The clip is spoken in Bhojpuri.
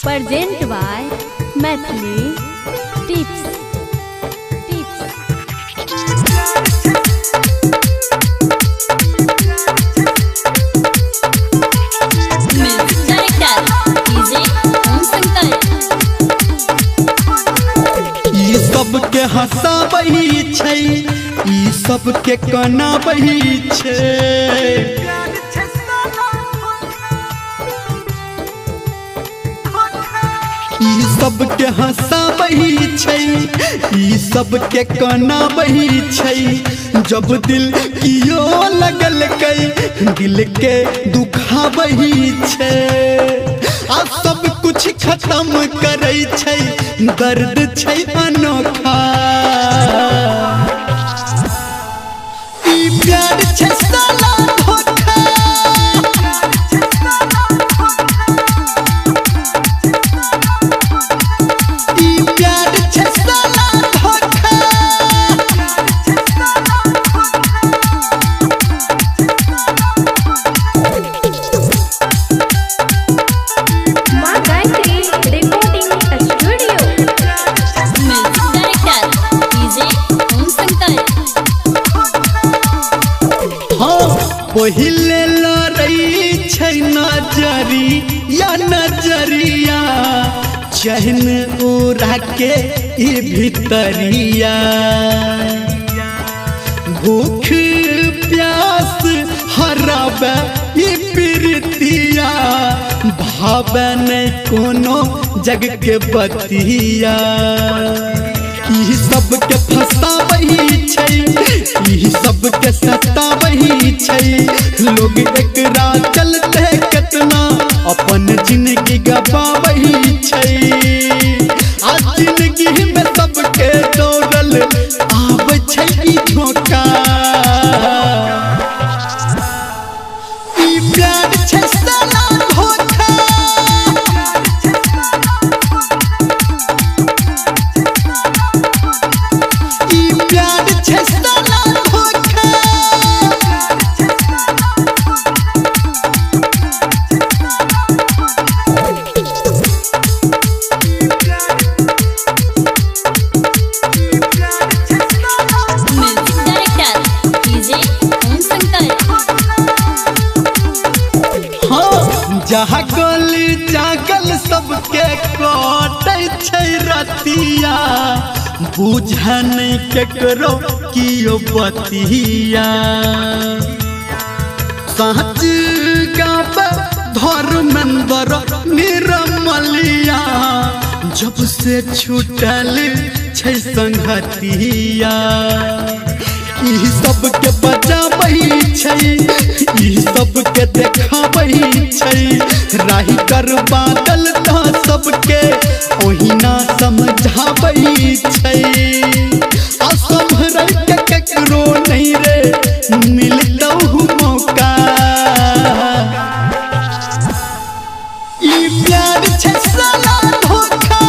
Present by Mathli Tips. सबके हंसाबही छै, ई सबके कनाबही छै। ई सबके हंसाबही छै, ई सबके कनाबही छै। जब दिल कियो लगल कई दिल के दुखाबही छै। आ सब कुछ खत्म करे छै, दर्द छै अनोखा। ई प्यार छै साला धोखा। ई प्यार छै साला धोखा। पहिले लड़ई छै नजरिया चहन उड़ा के ई भितरिया। भूख प्यास हराबे ई प्रीतिया, भावे नहीं कोनो जग के बतिया। ई सबके फंसाबही छै, ई सबके सताबही छै। लोग एकरा चलते कितना अपन जिंदगी गवाबही छै। आज जिंदगी में सबके दौड़ल आब छै ई धोखा। ई प्यार छै साला धोखा। जहाँ गली जागल सबके कटे छै रतिया, बुझे नहीं केकरो कियो बतिया। सच गावे धर्मेंद्र निर्मलिया, जब से छूटल छै संगतिया। ई सबके बजाबही छै, ई सबके देखाबही छै। राही कर बादल तो सबके ओहिना समझाबही छै। असंभर के केकरो नहीं रे मिलतहु मौका। ई प्यार छै साला धोखा।